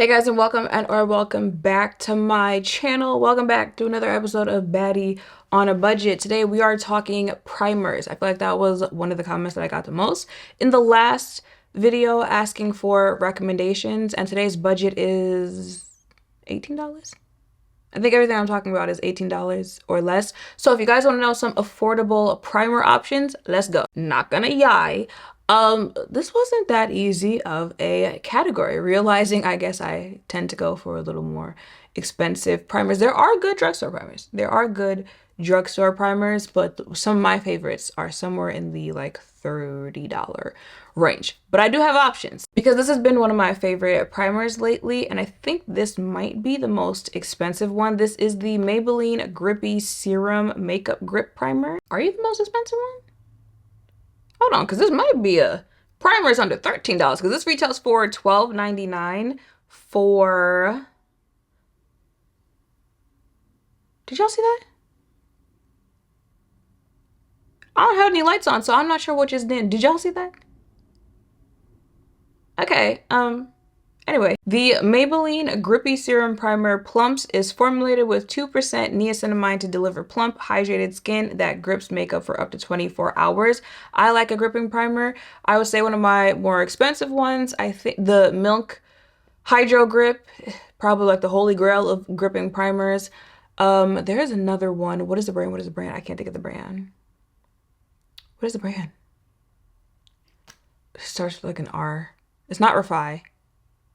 Hey guys, and welcome back to my channel. Welcome back to another episode of Baddie on a Budget. Today we are talking primers. I feel like that was one of the comments that I got the most in the last video asking for recommendations, and today's budget is $18. I think everything I'm talking about is $18 or less. So if you guys want to know some affordable primer options, let's go. Not gonna lie, this wasn't that easy of a category. Realizing I guess I tend to go for a little more expensive primers. There are good drugstore primers. There are good drugstore primers, but some of my favorites are somewhere in the like $30 range. But I do have options because this has been one of my favorite primers lately, and I think this might be the most expensive one. This is the Maybelline Grippy Serum Makeup Grip Primer. Are you the most expensive one? Hold on, because this might be a primer is under $13 because this retails for $12.99 for... Did y'all see that? I don't have any lights on, so I'm not sure what just did. Did y'all see that? Okay, anyway, the Maybelline Grippy Serum Primer Plumps is formulated with 2% niacinamide to deliver plump, hydrated skin that grips makeup for up to 24 hours. I like a gripping primer. I would say one of my more expensive ones, I think the Milk Hydro Grip, probably like the holy grail of gripping primers. There's another one. What is the brand? What is the brand? I can't think of the brand. What is the brand? It starts with like an R. It's not Refi.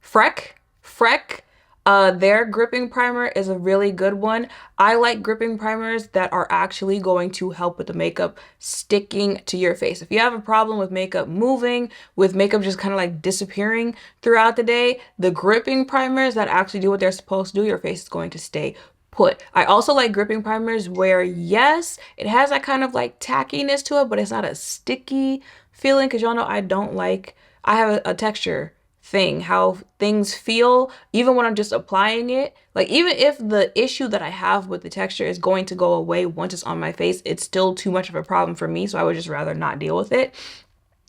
Freck. Their gripping primer is a really good one. I like gripping primers that are actually going to help with the makeup sticking to your face. If you have a problem with makeup moving, with makeup just kind of like disappearing throughout the day, the gripping primers that actually do what they're supposed to do, your face is going to stay put. I also like gripping primers where, yes, it has that kind of like tackiness to it, but it's not a sticky feeling, because y'all know I have a texture thing, how things feel even when I'm just applying it. Like, even if the issue that I have with the texture is going to go away once it's on my face, it's still too much of a problem for me, so I would just rather not deal with it.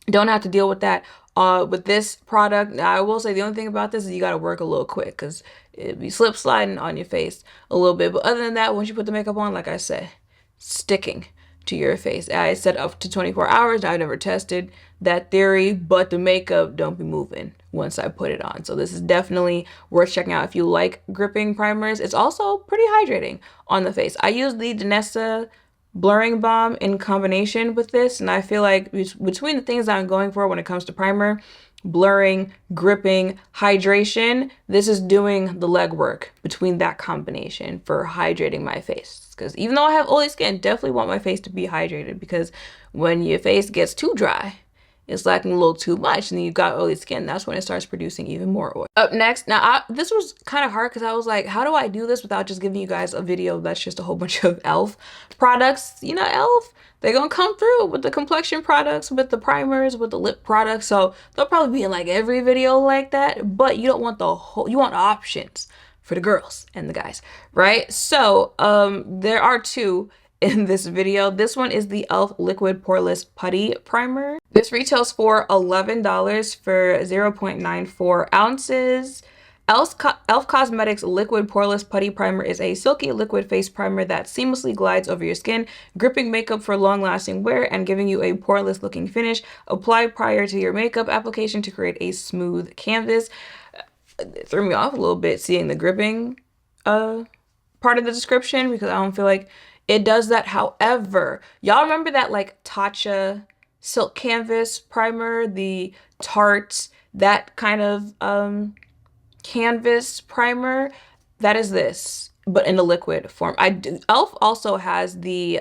Don't have to deal with that with this product. Now, I will say the only thing about this is you got to work a little quick because it'd be slip sliding on your face a little bit. But other than that, once you put the makeup on, like I said, sticking to your face. I said up to 24 hours. I've never tested that theory, but the makeup don't be moving once I put it on. So this is definitely worth checking out if you like gripping primers. It's also pretty hydrating on the face. I use the Danessa blurring balm in combination with this, and I feel like between the things that I'm going for when it comes to primer, blurring, gripping, hydration, this is doing the legwork between that combination for hydrating my face. Because even though I have oily skin, definitely want my face to be hydrated, because when your face gets too dry, it's lacking a little too much, and then you've got oily skin, that's when it starts producing even more oil. Up next, now this was kind of hard because I was like, how do I do this without just giving you guys a video that's just a whole bunch of e.l.f. products? You know, e.l.f., they're gonna come through with the complexion products, with the primers, with the lip products, so they'll probably be in like every video like that, but you don't want you want options for the girls and the guys, right? So there are two in this video. This one is the e.l.f. Liquid Poreless Putty Primer. This retails for $11 for 0.94 ounces. e.l.f. Cosmetics Liquid Poreless Putty Primer is a silky liquid face primer that seamlessly glides over your skin, gripping makeup for long-lasting wear and giving you a poreless looking finish. Apply prior to your makeup application to create a smooth canvas. It threw me off a little bit seeing the gripping part of the description, because I don't feel like it does that. However, y'all remember that like Tatcha Silk Canvas primer, the Tarte, that kind of canvas primer? That is this, but in a liquid form. e.l.f. also has the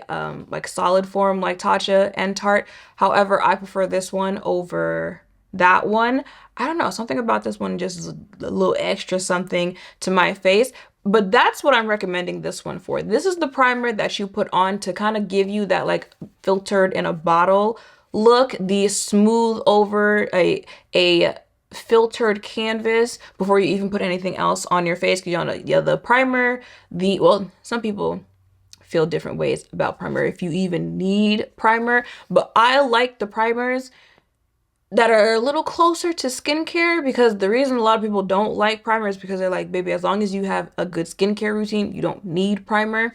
like solid form like Tatcha and Tarte. However, I prefer this one over that one. I don't know, something about this one just is a little extra something to my face. But that's what I'm recommending this one for. This is the primer that you put on to kind of give you that like filtered in a bottle look, the smooth over a filtered canvas before you even put anything else on your face. Because y'all know, yeah, the primer, well, some people feel different ways about primer, if you even need primer, but I like the primers that are a little closer to skincare, because the reason a lot of people don't like primer is because they're like, baby, as long as you have a good skincare routine, you don't need primer.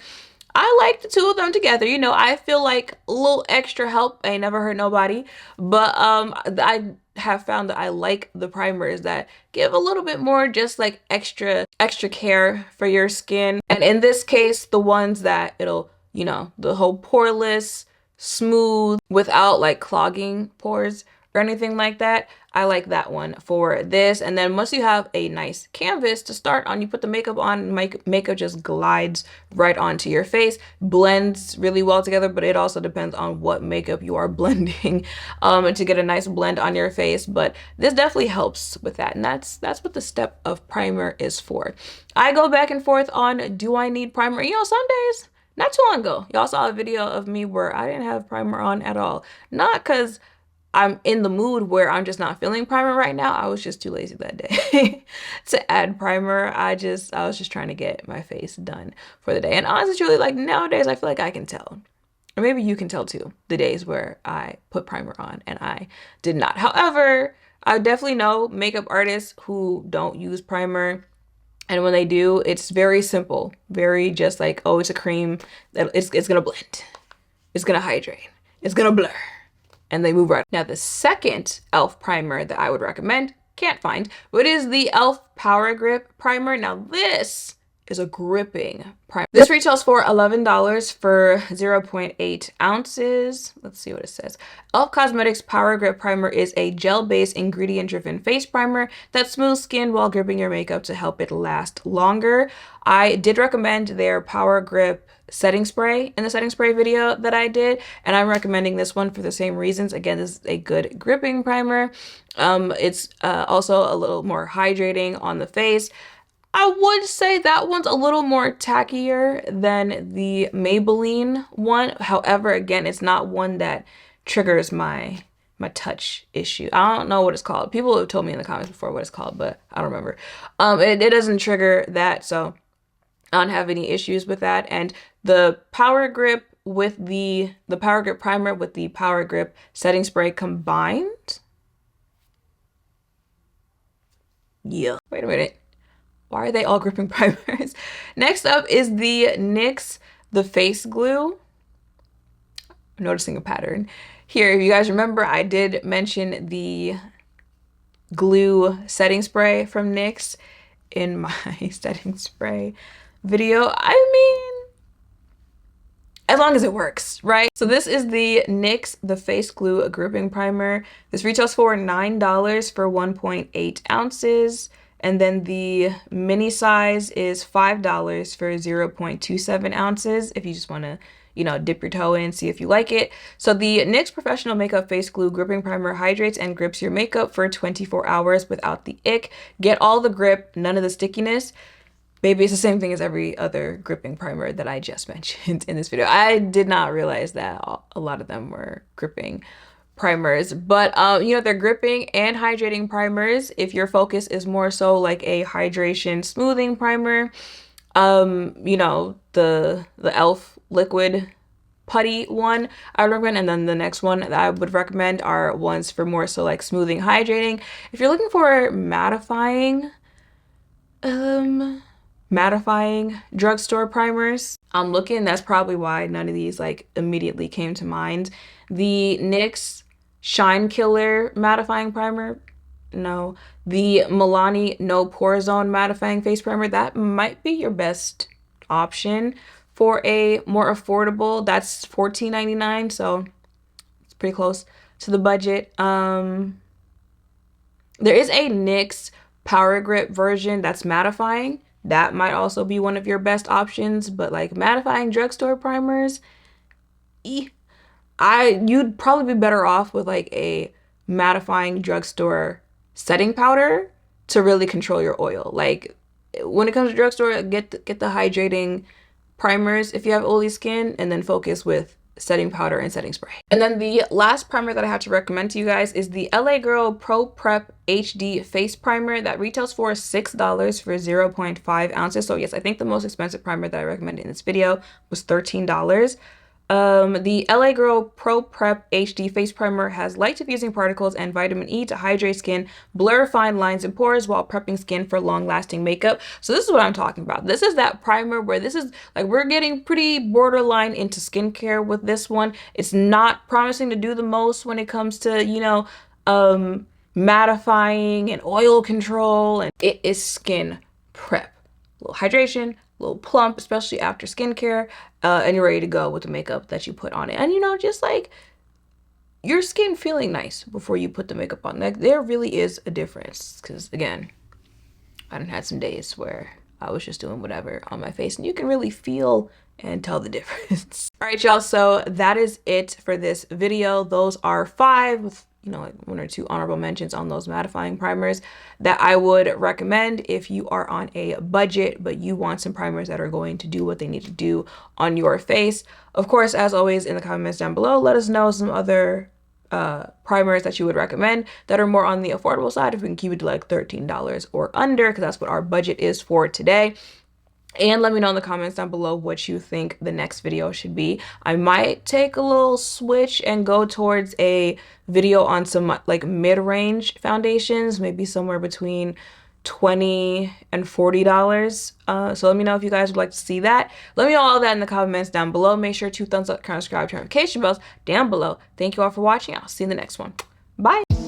I like the two of them together. You know, I feel like a little extra help ain't never hurt nobody. But I have found that I like the primers that give a little bit more just like extra care for your skin. And in this case, the ones that it'll, you know, the whole poreless, smooth, without like clogging pores or anything like that. I like that one for this. And then once you have a nice canvas to start on, you put the makeup on, makeup just glides right onto your face, blends really well together, but it also depends on what makeup you are blending to get a nice blend on your face. But this definitely helps with that. And that's what the step of primer is for. I go back and forth on, do I need primer? You know, some days, not too long ago, y'all saw a video of me where I didn't have primer on at all. Not because I'm in the mood where I'm just not feeling primer right now. I was just too lazy that day to add primer. I was just trying to get my face done for the day. And honestly, truly, like nowadays, I feel like I can tell. Or maybe you can tell too, the days where I put primer on and I did not. However, I definitely know makeup artists who don't use primer. And when they do, it's very simple. Very just like, oh, it's a cream that it's gonna blend. It's gonna hydrate. It's gonna blur. And they move right. Now the second e.l.f. primer that I would recommend, can't find, but is the e.l.f. Power Grip Primer. Now this is a gripping primer. This retails for $11 for 0.8 ounces. Let's see what it says. e.l.f. Cosmetics Power Grip Primer is a gel-based, ingredient-driven face primer that smooths skin while gripping your makeup to help it last longer. I did recommend their Power Grip setting spray in the setting spray video that I did, and I'm recommending this one for the same reasons. Again, this is a good gripping primer. It's also a little more hydrating on the face. I would say that one's a little more tackier than the Maybelline one. However, again, it's not one that triggers my touch issue. I don't know what it's called. People have told me in the comments before what it's called, but I don't remember. It doesn't trigger that, so I don't have any issues with that. And the Power Grip with the Power Grip Primer with the Power Grip setting spray combined. Yeah. Wait a minute. Why are they all gripping primers? Next up is the NYX The Face Glue. I'm noticing a pattern here. If you guys remember, I did mention the glue setting spray from NYX in my setting spray video. I mean, as long as it works, right? So this is the NYX The Face Glue Gripping Primer. This retails for $9 for 1.8 ounces. And then the mini size is $5 for 0.27 ounces if you just want to, you know, dip your toe in, see if you like it. So the NYX Professional Makeup Face Glue Gripping Primer hydrates and grips your makeup for 24 hours without the ick. Get all the grip, none of the stickiness. Baby, it's the same thing as every other gripping primer that I just mentioned in this video. I did not realize that a lot of them were gripping primers, but you know, they're gripping and hydrating primers. If your focus is more so like a hydration smoothing primer, you know, the e.l.f. liquid putty one I would recommend, and then the next one that I would recommend are ones for more so like smoothing, hydrating. If you're looking for mattifying drugstore primers, I'm looking. That's probably why none of these like immediately came to mind. The NYX Shine Killer mattifying primer, no. The Milani No Pore Zone mattifying face primer, that might be your best option for a more affordable. That's $14.99, so it's pretty close to the budget. There is a NYX Power Grip version that's mattifying. That might also be one of your best options, but like mattifying drugstore primers, you'd probably be better off with like a mattifying drugstore setting powder to really control your oil. Like when it comes to drugstore, get the hydrating primers if you have oily skin, and then focus with setting powder and setting spray. And then the last primer that I have to recommend to you guys is the LA Girl Pro Prep HD Face Primer that retails for $6 for 0.5 ounces. So yes, I think the most expensive primer that I recommended in this video was $13. The LA Girl Pro Prep HD Face Primer has light diffusing particles and vitamin E to hydrate skin, blur fine lines and pores while prepping skin for long-lasting makeup. So this is what I'm talking about. This is that primer where this is like we're getting pretty borderline into skincare with this one. It's not promising to do the most when it comes to, you know, mattifying and oil control, and it is skin prep. A little hydration, a little plump, especially after skincare, and you're ready to go with the makeup that you put on it. And you know, just like your skin feeling nice before you put the makeup on. Like there really is a difference, because again, I done had some days where I was just doing whatever on my face, and you can really feel and tell the difference. All right, y'all, so that is it for this video. Those are 5 with, you know, like 1 or 2 honorable mentions on those mattifying primers that I would recommend if you are on a budget, but you want some primers that are going to do what they need to do on your face. Of course, as always, in the comments down below, let us know some other primers that you would recommend that are more on the affordable side, if we can keep it to like $13 or under, because that's what our budget is for today. And let me know in the comments down below what you think the next video should be. I might take a little switch and go towards a video on some like mid-range foundations, maybe somewhere between $20 and $40. So let me know if you guys would like to see that. Let me know all that in the comments down below. Make sure to thumbs up, subscribe, turn notification bells down below. Thank you all for watching. I'll see you in the next one. Bye.